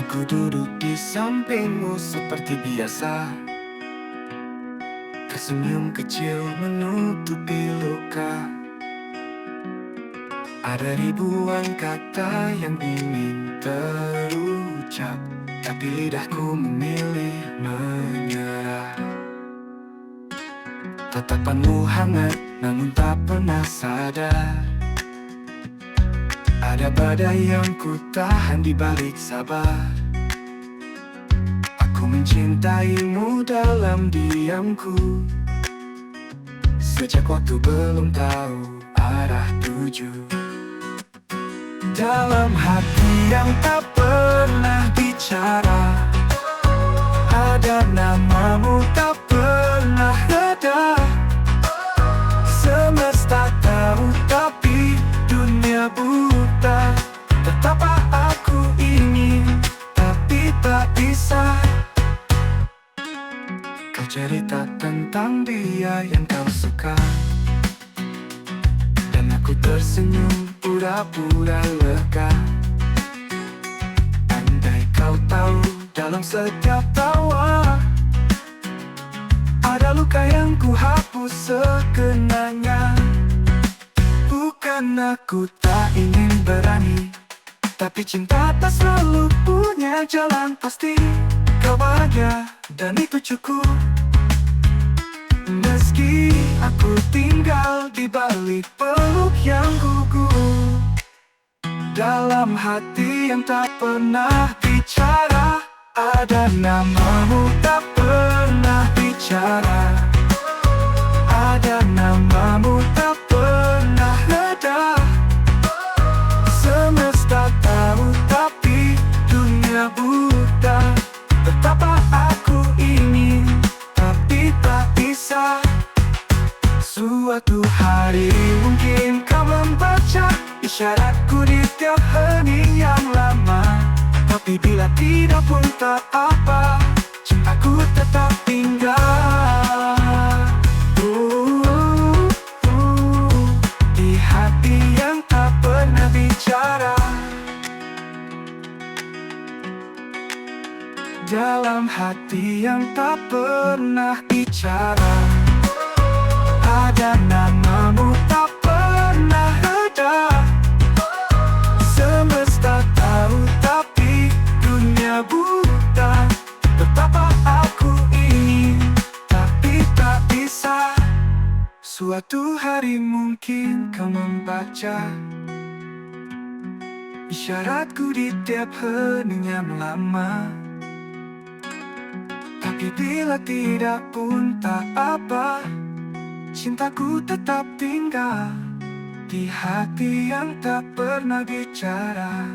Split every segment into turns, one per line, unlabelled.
Ku duduk di sampingmu seperti biasa. Tersenyum kecil menutupi luka. Ada ribuan kata yang ingin terucap, tapi lidahku memilih menyerah. Tatapanmu hangat namun tak pernah sadar. Ada badai yang ku tahan di balik sabar. Aku mencintaimu dalam diamku, sejak waktu belum tahu arah tuju. Dalam hati yang tak pernah bicara, ada namamu tak pernah reda. Semesta tahu tapi dunia buta. Betapa aku ingin tapi tak bisa. Kau cerita tentang dia yang kau suka, dan aku tersenyum pura-pura lega. Andai kau tahu dalam setiap tawa ada luka yang ku hapus sekenanya. Bukan aku tak ingin berani, tapi cinta tak selalu punya jalan pasti. Kau bahagia dan itu cukup, meski aku tinggal di balik peluk yang gugur. Dalam hati yang tak pernah bicara, ada namamu tak pernah bicara. Ada namamu tak pernah reda. Semesta tahu tapi dunia buta. Betapa aku ingin tapi tak bisa. Suatu hari mungkin kau membaca isyaratku di tiap hening yang lama. Tapi bila tidak pun tak apa, cintaku tetap tinggal. Di hati yang tak pernah bicara. Dalam hati yang tak pernah bicara, ada namamu tak pernah reda. Semesta tahu tapi dunia buta. Betapa aku ingin tapi tak bisa. Suatu hari mungkin kau membaca isyaratku di tiap hening yang lama. Tapi bila tidak pun tak apa, cintaku tetap tinggal di hati yang tak pernah bicara.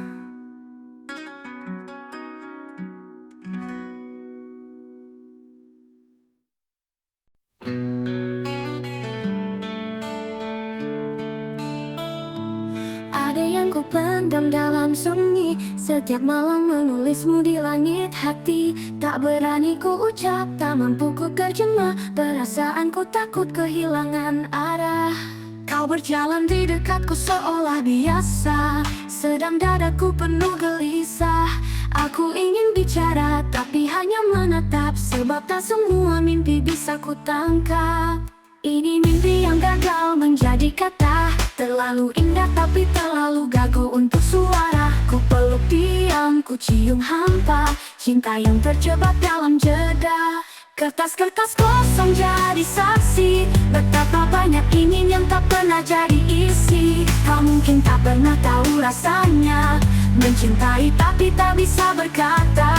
Ada yang ku pendam dalam sunyi, setiap malam menulismu di langit hati. Tak berani ku ucap, tak mampu ku terjemah. Perasaanku takut kehilangan arah. Kau berjalan di dekatku seolah biasa, sedang dadaku penuh gelisah. Aku ingin bicara tapi hanya menatap, sebab tak semua mimpi bisa ku tangkap. Ini mimpi yang gagal menjadi kata, terlalu indah tapi terlalu gagal untuk suara. Ku peluk diam, ku cium hampa, cinta yang terjebak dalam jeda. Kertas-kertas kosong jadi saksi, betapa banyak ingin yang tak pernah jadi isi. Kau mungkin tak pernah tahu rasanya mencintai tapi tak bisa berkata.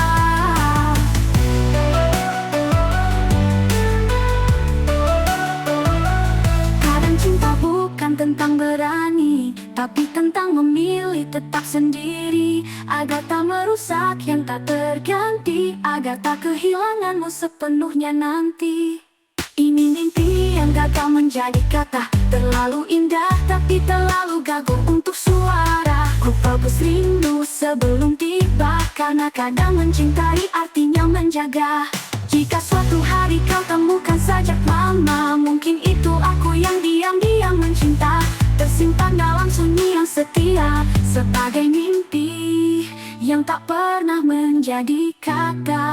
Cinta bukan tentang berani, tapi tentang memilih tetap sendiri. Agar tak merusak yang tak terganti, agar tak kehilanganmu sepenuhnya nanti. Ini mimpi yang gagal menjadi kata, terlalu indah tapi terlalu gagal untuk suara. Ku fokus rindu sebelum tiba, karena kadang mencintai artinya menjaga. Jika suatu hari kau temukan sajak mama, mungkin itu aku yang diam-diam mencinta, tersimpan dalam sunyi yang setia, sebagai mimpi yang tak pernah menjadi kata.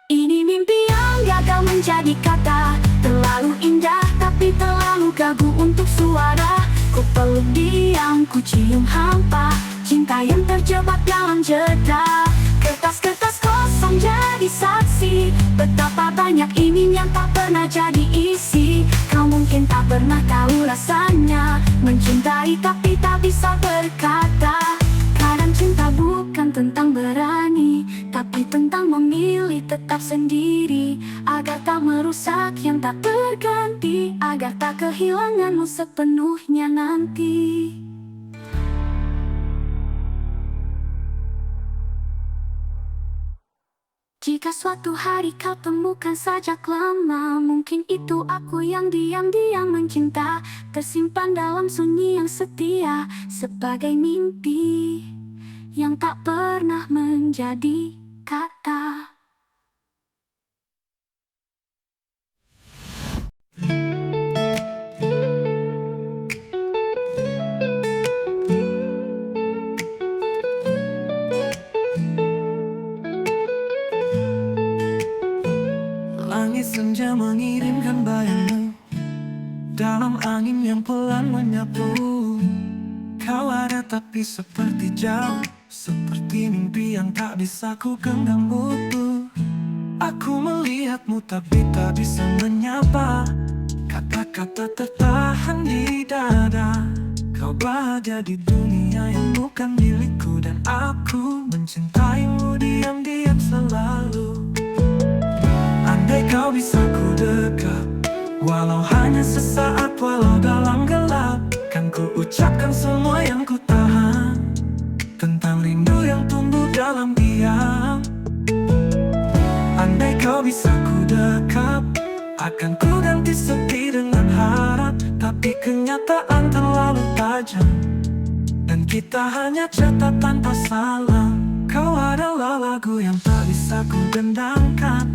Ini mimpi yang gagal menjadi kata, terlalu indah tapi terlalu gagu untuk suara. Ku peluk diam, ku cium hampa, cinta yang terjebak dalam jeda. Kertas-kertas kosong jadi saksi, betapa banyak ingin yang tak pernah jadi isi. Kau mungkin tak pernah tahu rasanya mencintai tapi tak bisa berkata. Kadang cinta bukan tentang berani, tapi tentang memilih tetap sendiri, agar tak merusak yang tak berganti, agar tak kehilanganmu sepenuhnya nanti. Jika suatu hari kau temukan sajak lama, mungkin itu aku yang diam-diam mencinta, tersimpan dalam sunyi yang setia, sebagai mimpi yang tak pernah menjadi kata.
Langit senja mengirimkan bayangmu dalam angin yang pelan menyapu. Kau ada tapi seperti jauh, seperti mimpi yang tak bisa ku genggam utuh. Aku melihatmu tapi tak bisa menyapa, kata-kata tertahan di dada. Kau bahagia di dunia yang bukan milikku, dan aku mencintaimu diam-diam selalu. Andai kau bisa ku dekat, walau hanya sesaat, walau dalam gelap, kan ku ucapkan semua yang ku tahan, tentang rindu yang tumbuh dalam diam. Andai kau bisa ku dekat, akan ku ganti sepi dengan harap, tapi kenyataan terlalu tajam, dan kita hanya catat tanpa salam. Kau adalah lagu yang tak bisa ku dendangkan,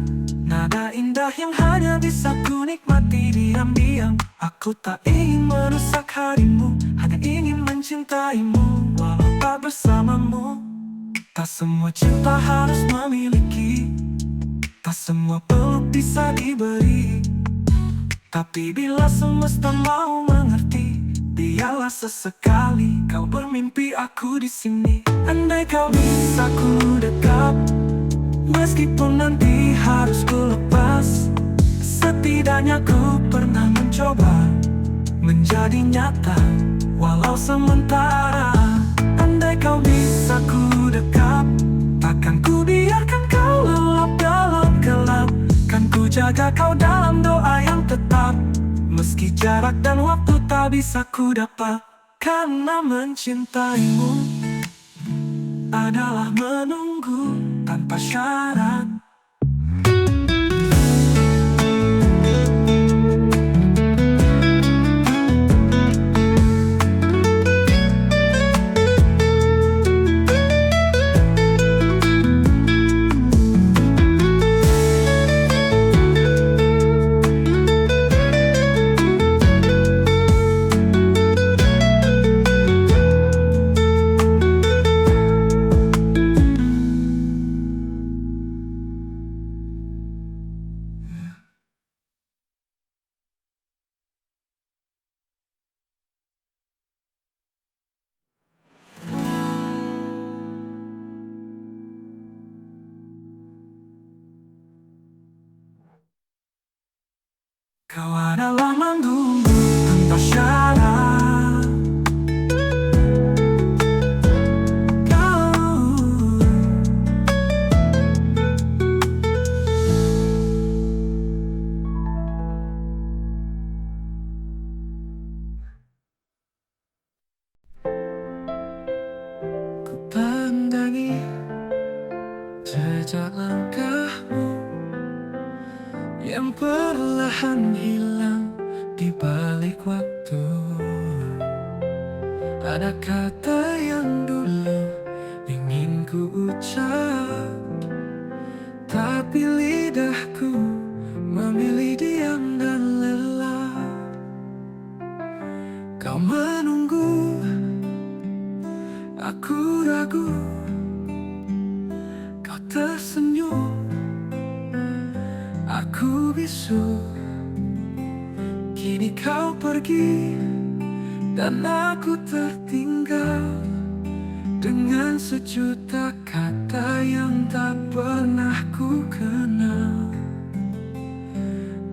nada indah yang hanya bisa ku nikmati diam-diam. Aku tak ingin merusak harimu, hanya ingin mencintaimu walau tak bersamamu. Tak semua cinta harus memiliki, tak semua peluk bisa diberi, tapi bila semesta mau mengerti, biarlah sesekali kau bermimpi aku di sini. Andai kau bisa ku dekat, meskipun nanti harus ku lepas, setidaknya ku pernah mencoba menjadi nyata, walau sementara. Andai kau bisa ku dekat, takkan ku biarkan kau lelap dalam gelap, kan ku jaga kau dalam doa yang tetap, meski jarak dan waktu tak bisa ku dapat. Karena mencintaimu adalah menunggu tanpa syarat. Kau adalah menunggu tanpa syarat. Kau ku pandangi jejak langkahmu yang perlahan hilang di balik waktu. Ada kata yang dulu ingin ku ucap, tapi lidahku memilih diam dan lelah. Kau menunggu, aku ragu. Kau tersenyum, aku bisu. Kini kau pergi dan aku tertinggal dengan sejuta kata yang tak pernah ku kenal.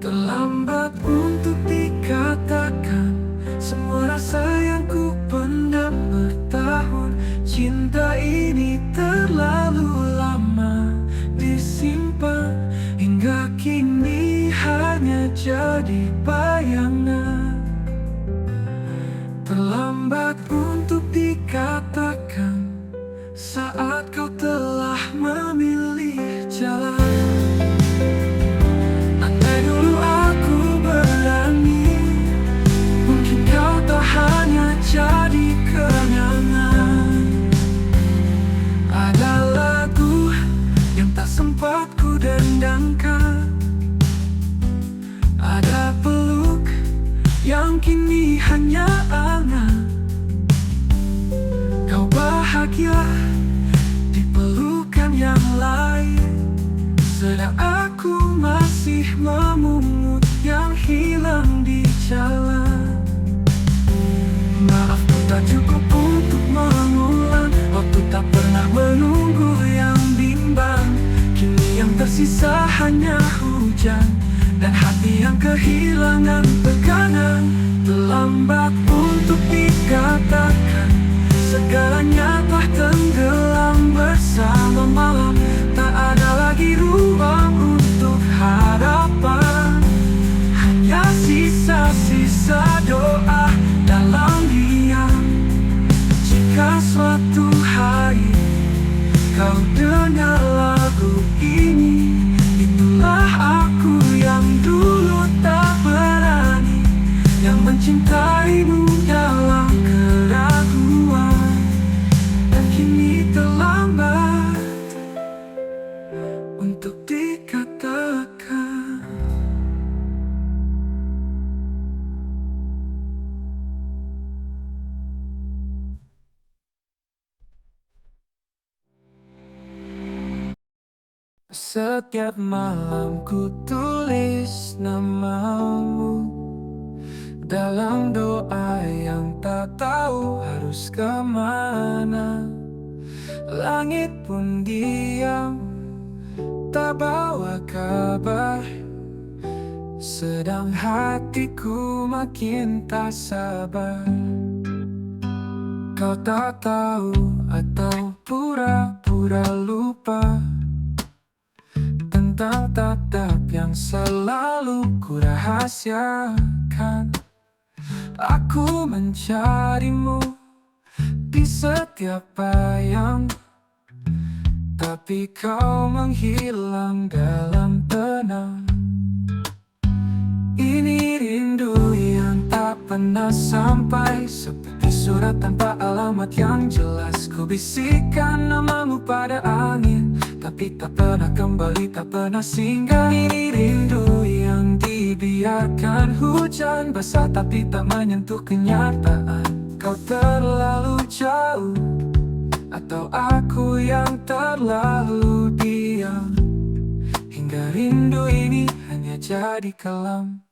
Terlambat untuk dikatakan semua rasa yang ku pendam bertahun. Cinta ini terlalu lama disimpan, hingga kini hanya jadi bayangan. Terlambat untuk dikatakan saat kau telah memilih jalan. Andai dulu aku berani, mungkin kau tak hanya jadi kenangan. Ada lagu yang tak sempat ku dendangkan, ada peluk yang kini hanya angan. Kau bahagia di pelukan yang lain, sedang aku masih memungut yang hilang di jalan. Maafku tak cukup untuk mengulang, waktu tak pernah menunggu yang bimbang. Kini yang tersisa hanya hujan dan hati yang kehilangan pegangan. Terlambat untuk dikatakan segalanya telah tenggelam bersama malam. Tak ada lagi ruang untuk harapan, hanya sisa-sisa doa dalam diam. Jika suatu hari kau dengar lagu ini, itulah aku yang dulu tak berani, yang mencintaimu dalam keraguan. Dan kini terlambat untuk dikatakan. Setiap malam ku tulis namamu dalam doa yang tak tahu harus kemana. Langit pun diam, tak bawa kabar, sedang hatiku makin tak sabar. Kau tak tahu atau pura-pura lupa tentang tatap yang selalu ku rahasiakan. Aku mencarimu di setiap bayang, tapi kau menghilang dalam tenang. Ini rindu yang tak pernah sampai, seperti surat tanpa alamat yang jelas. Ku bisikkan namamu pada angin, tapi tak pernah kembali, tak pernah singgah. Ini rindu yang dibiarkan hujan basah, tapi tak menyentuh kenyataan. Kau terlalu jauh, atau aku yang terlalu diam, hingga rindu ini hanya jadi kelam.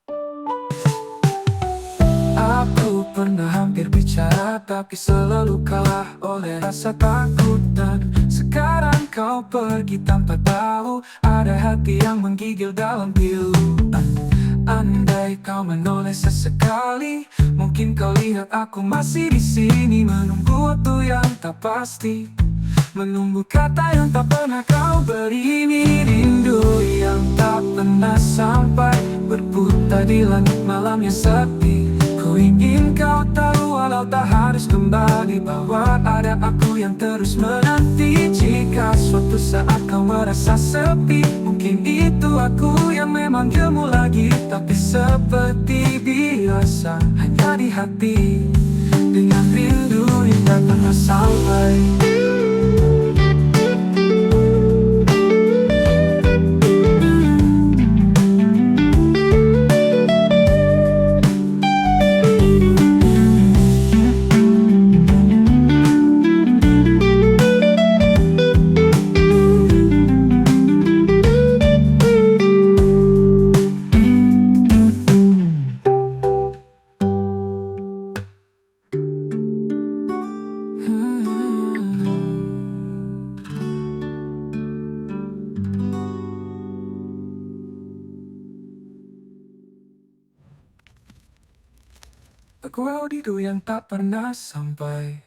Aku pernah hampir bicara, tapi selalu kalah oleh rasa takut. Dan sekarang kau pergi tanpa tahu ada hati yang menggigil dalam pilu. Andai kau menoleh sesekali, mungkin kau lihat aku masih di sini, menunggu waktu yang tak pasti, menunggu kata yang tak pernah kau beri. Ini rindu yang tak pernah sampai, berputar di langit malam yang sepi. Ku ingin kau tahu walau tak harus kembali, bahwa ada aku yang terus menanti. Jika suatu saat kau merasa sepi, mungkin itu aku yang memanggilmu lagi. Tapi seperti biasa, hanya di hati, dengan rindu yang tak pernah sampai. Aku rindu yang tak pernah sampai.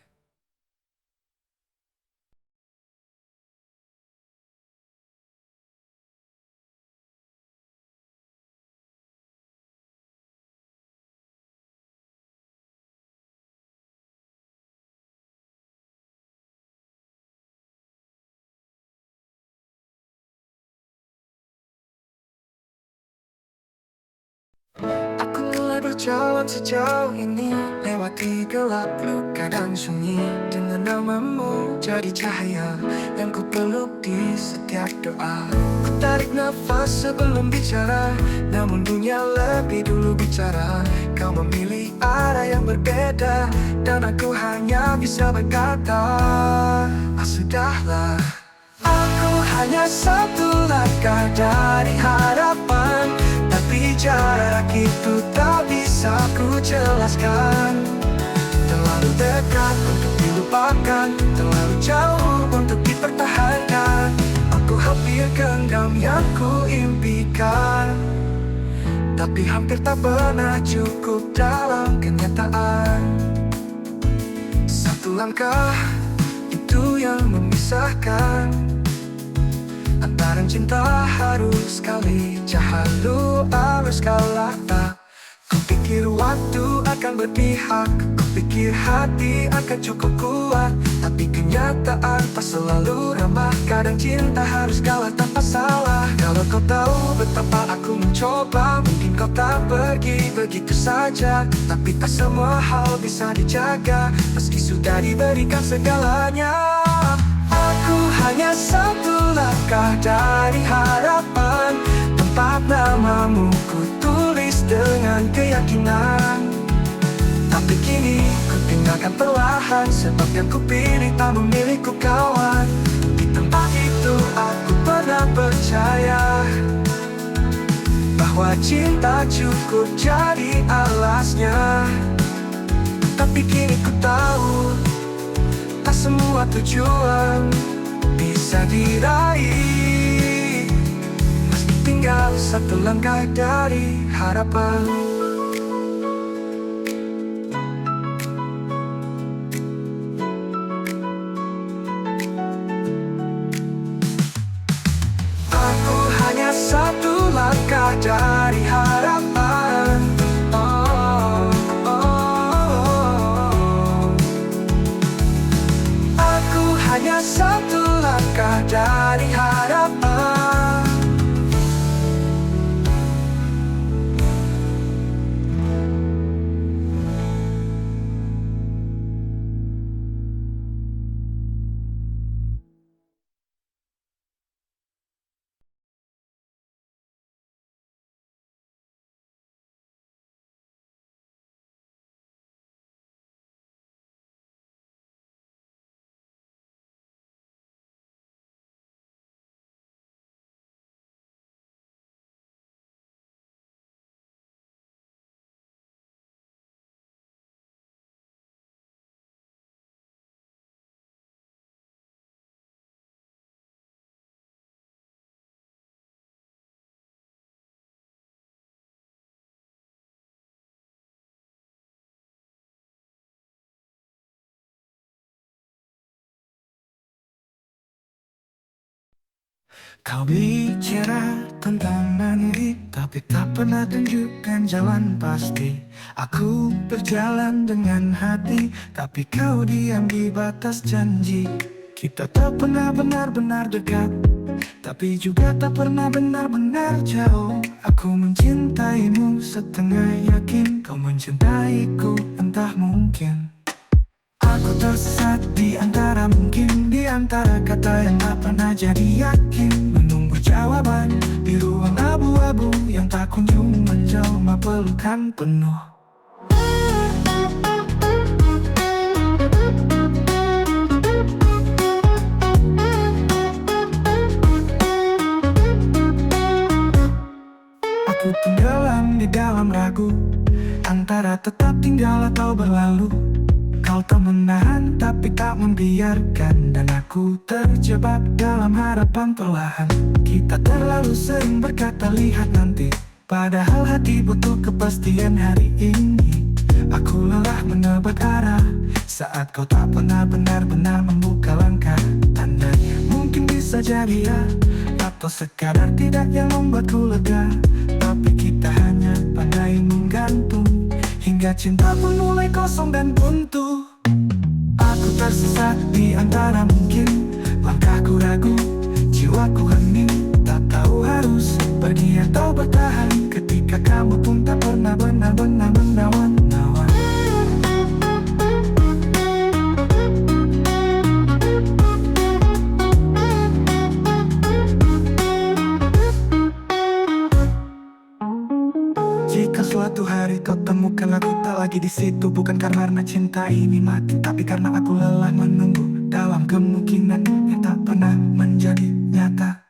Aku mulai berjalan sejauh ini, lewati gelap luka dan sunyi, dengan namamu jadi cahaya yang ku peluk di setiap doa. Ku tarik nafas sebelum bicara, namun dunia lebih dulu bicara. Kau memilih arah yang berbeda, dan aku hanya bisa berkata, sudahlah. Aku hanya satu langkah dari harapan, tapi jarak itu tak bisa ku jelaskan. Terlalu dekat untuk dilupakan, terlalu jauh untuk dipertahankan. Aku hampir genggam yang ku impikan, tapi hampir tak pernah cukup dalam kenyataan. Satu langkah itu yang memisahkan antara cinta harus sekali, cahaya harus kalah tak. Kupikir waktu akan berpihak, kupikir hati akan cukup kuat, tapi kenyataan tak selalu ramah. Kadang cinta harus kalah tanpa salah. Kalau kau tahu betapa aku mencoba, mungkin kau tak pergi begitu saja. Tapi tak semua hal bisa dijaga, meski sudah diberikan segalanya. Aku hanya satu langkah dari harapan, tempat namamu ku tulis dengan keyakinan. Tapi kini ku tinggalkan perlahan, sebab yang ku pilih tak memiliki kawan. Di tempat itu aku pernah percaya bahwa cinta cukup jadi alasnya. Tapi kini ku tahu, tak semua tujuan bisa diraih, meski tinggal satu langkah dari harapan. Aku hanya satu langkah dari harapan. Hanya satu langkah dari harapan. Kau bicara tentang nanti, tapi tak pernah tunjukkan jalan pasti. Aku berjalan dengan hati, tapi kau diam di batas janji. Kita tak pernah benar-benar dekat, tapi juga tak pernah benar-benar jauh. Aku mencintaimu setengah yakin, kau mencintaiku entah mungkin. Aku tersesat di antara mungkin, di antara kata yang tak pernah jadi yakin. Menunggu jawaban di ruang abu-abu yang tak kunjung menjelma pelukan penuh. Aku tenggelam di dalam ragu, antara tetap tinggal atau berlalu. Kau tak menahan tapi tak membiarkan, dan aku terjebak dalam harapan perlahan. Kita terlalu sering berkata lihat nanti, padahal hati butuh kepastian hari ini. Aku lelah menebak arah saat kau tak pernah benar-benar membuka langkah. Tandanya mungkin bisa jadi ya, atau sekadar tidak yang membuatku lega. Tapi kita hanya pandai menggantung, hingga cinta pun mulai kosong dan buntu. Aku tersesat di antara mungkin, langkahku ragu, jiwaku hening. Tak tahu harus pergi atau bertahan, ketika kamu pun tak pernah benar-benar menawan-nawan. Jika suatu hari kau temukan aku tak lagi di situ, bukan karena cinta ini mati, tapi karena aku lelah menunggu dalam kemungkinan yang tak pernah menjadi nyata.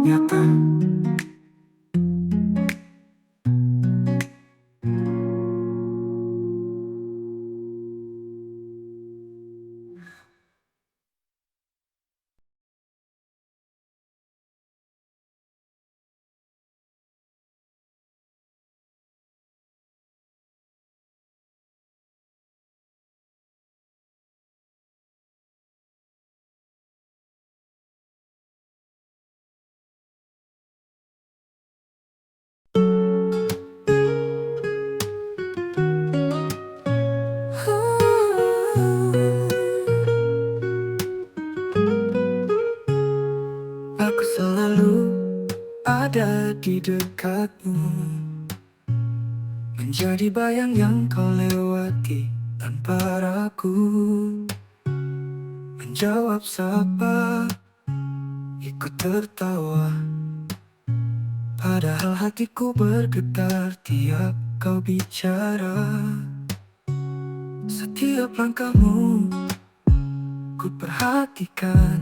Nyata. Aku selalu ada di dekatmu, menjadi bayang yang kau lewati tanpa ragu. Menjawab sapa, ikut tertawa, padahal hatiku bergetar tiap kau bicara. Setiap langkahmu ku perhatikan,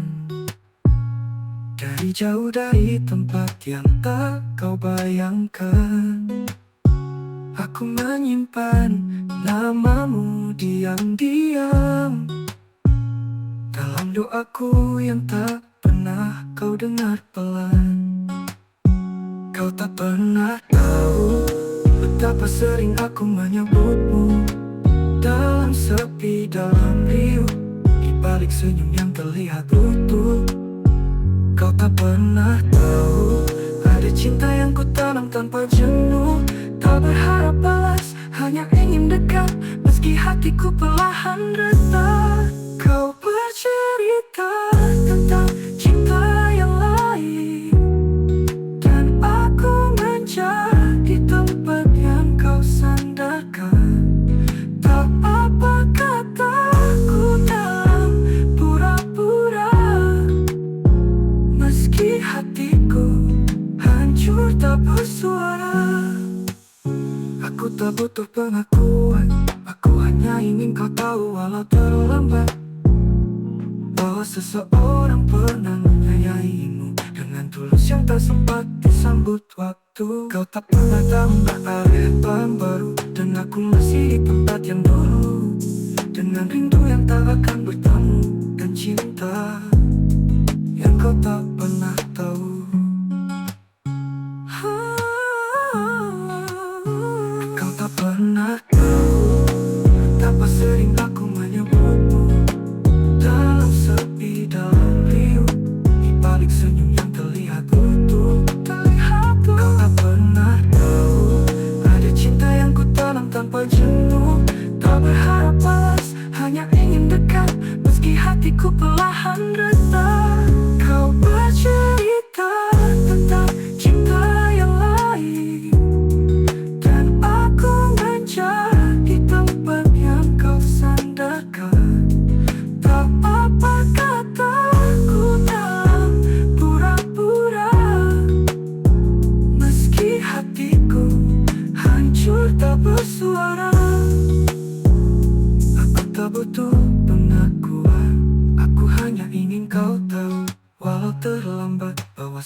dari jauh dari tempat yang tak kau bayangkan. Aku menyimpan namamu diam-diam dalam doaku yang tak pernah kau dengar pelan. Kau tak pernah tahu betapa sering aku menyebutmu, dalam sepi, dalam riuh, di balik senyum yang terlihat utuh. Kau tak pernah tahu ada cinta yang ku tanam tanpa jenuh, tak berharap balas, hanya ingin dekat, meski hatiku perlahan retak. Kau bercerita tentang cinta yang lain, dan aku menjadi tempat yang kau sandarkan. Tak apa kataku dalam pura-pura, meski hatiku hancur tak bersuara. Aku tak butuh pengakuan, aku hanya ingin kau tahu walau terlambat, bahwa seseorang pernah menyayangimu dengan tulus yang tak sempat disambut waktu. Kau tak pernah tahu ada harapan baru, dan aku masih di tempat yang dulu, dengan rindu yang tak akan bertemu, dan cinta yang kau tak pernah tahu.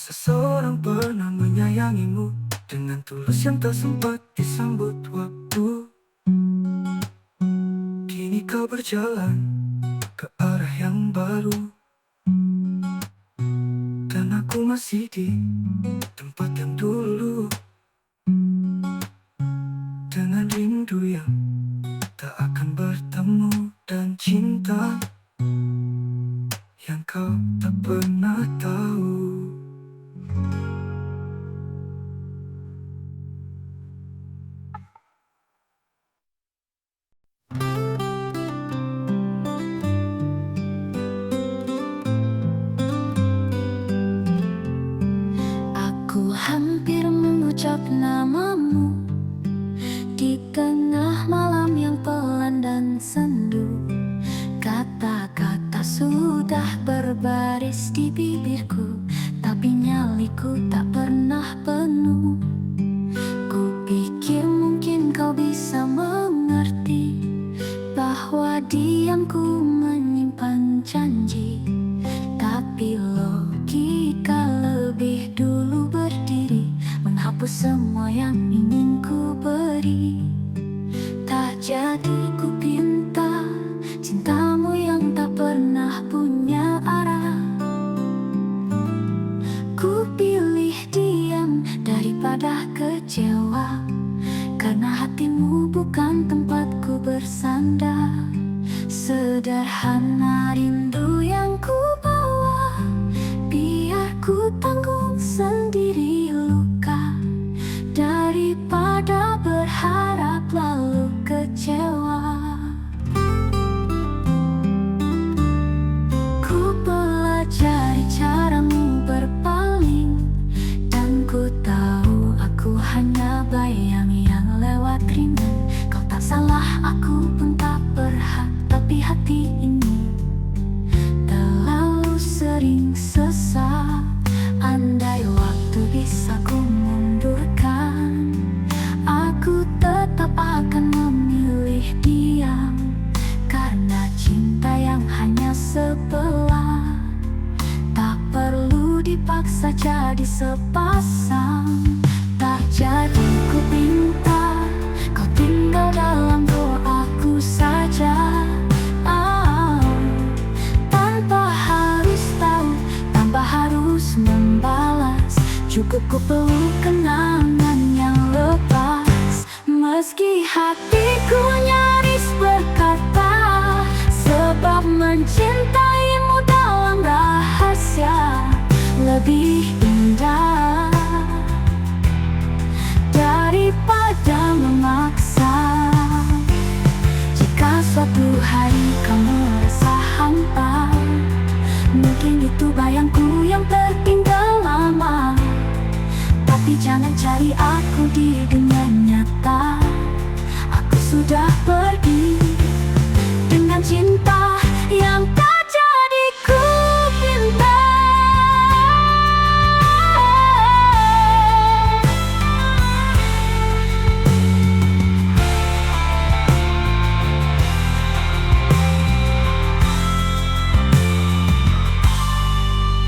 Seseorang pernah menyayangimu dengan tulus yang tak sempat disambut waktu. Kini kau berjalan ke arah yang baru, dan aku masih di tempat yang dulu, dengan rindu yang tak akan bertemu, dan cinta yang kau tak pernah tahu.
Aku hampir mengucap namamu di tengah malam yang pelan dan sendu. Kata-kata sudah berbaris di bibirku, tapi nyaliku tak pernah penuh. Ku pikir mungkin kau bisa mengerti bahwa diamku menyimpan janji, tapi logika lebih dulu berdiri, menghapus semua yang ingin ku beri. Tak jadi ku pinta cintamu yang tak pernah punya arah. Ku pilih diam daripada kecewa, karena hatimu bukan tempatku bersandar. Sederhana rindu yang ku bawa, biar ku tanggung sendiri luka, daripada berharap lalu kecewa. Ku pelajari caramu berpaling, dan ku tahu aku hanya bayang yang lewat ringan. Kau tak salah, aku pun tak berhak, tapi hati ini terlalu sering sesat. Andai waktu bisa ku mundurkan, aku tetap akan memilih diam, karena cinta yang hanya sebelah tak perlu dipaksa jadi sepasang. Tak jadi ku pinta kau tinggal dalam doaku saja, tanpa harus tahu, tanpa harus membalas. Cukup ku peluk kenangan yang lepas, meski hatiku nyaris berkata, sebab mencintaimu dalam rahasia lebih indah daripada memaksa. Jika suatu hari kau merasa hampa, mungkin itu bayangku yang tertinggal lama. Tapi jangan cari aku di dunia nyata. Aku sudah pergi dengan cinta yang tak jadi ku pinta.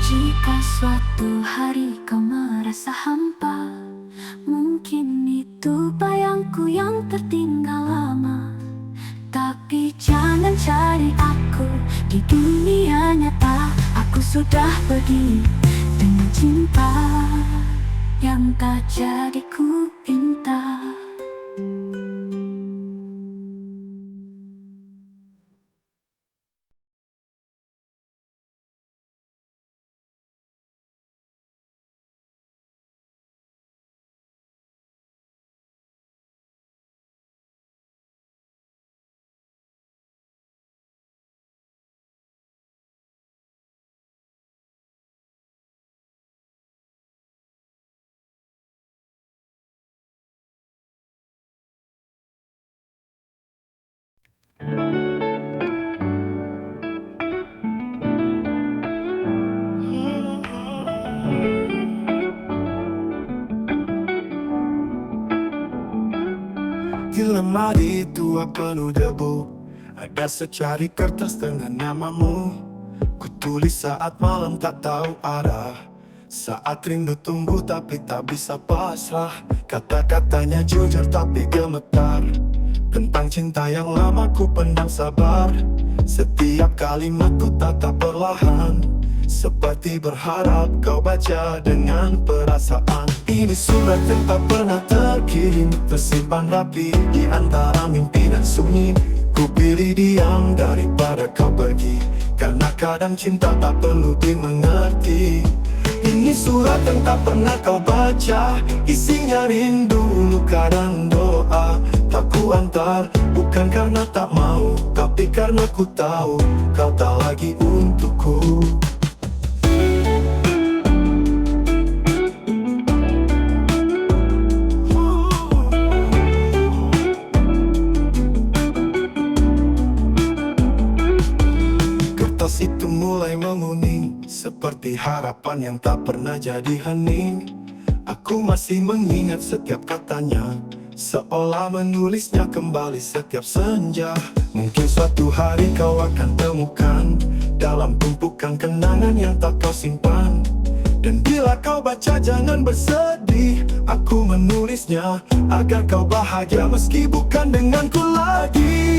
Jika suatu hari kau merasa hampa, mungkin itu bayangku yang tertinggal lama. Tapi jangan cari aku di dunia nyata. Aku sudah pergi dengan cinta yang tak jadi ku pinta.
Di lemari tua penuh debu, ada secari kertas dengan namamu. Ku tulis saat malam tak tahu arah, Saat rindu tumbuh tapi tak bisa pasrah. Kata-katanya jujur tapi gemetar. Tentang cinta yang lama ku pendam sabar. Setiap kalimat ku tatap perlahan, seperti berharap kau baca dengan perasaan. Ini surat yang tak pernah terkirim, tersimpan rapi di antara mimpi dan sunyi. Ku pilih diam daripada kau pergi, karena kadang cinta tak perlu dimengerti. Ini surat yang tak pernah kau baca, isinya rindu, luka dan doa. Tak ku antar, bukan karena tak mau, tapi karena ku tahu kau tak lagi untukku. Kertas itu mulai menguning, seperti harapan yang tak pernah jadi hening. Aku masih mengingat setiap katanya, seolah menulisnya kembali setiap senja. Mungkin suatu hari kau akan temukan dalam tumpukan kenangan yang tak kau simpan. Dan bila kau baca jangan bersedih, aku menulisnya agar kau bahagia meski bukan denganku lagi.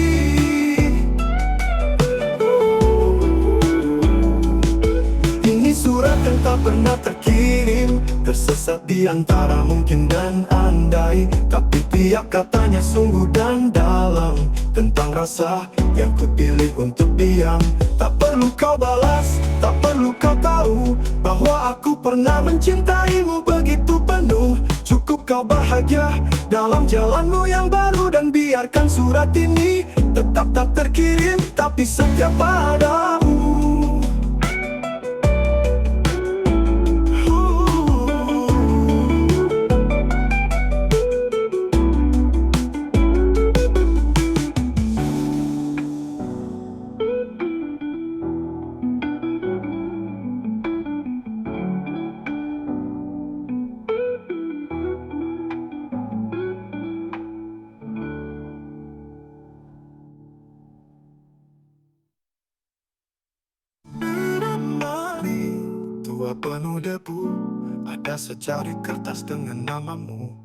Ini surat yang tak pernah terkirim, tersesat di antara mungkin dan andai. Tapi tiap katanya sungguh dan dalam, tentang rasa yang ku pilih untuk diam. Tak perlu kau balas, tak perlu kau tahu bahwa aku pernah mencintaimu begitu penuh. Cukup kau bahagia dalam jalanmu yang baru, dan biarkan surat ini tetap tak terkirim, tapi setia padamu. Tua penuh debu, ada secari kertas dengan namamu.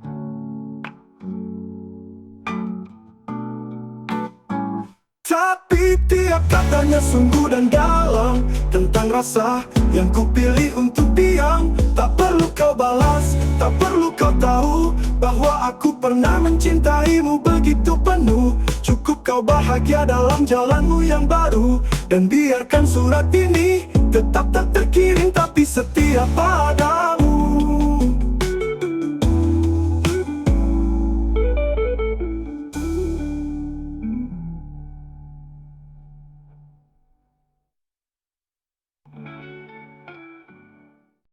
Tapi tiap katanya sungguh dan dalam, tentang rasa yang ku pilih untuk diam. Tak perlu kau balas, tak perlu kau tahu bahwa aku pernah mencintaimu begitu penuh. Cukup kau bahagia dalam jalanmu yang baru, dan biarkan surat ini tetap tak terkirim, tapi setia padamu.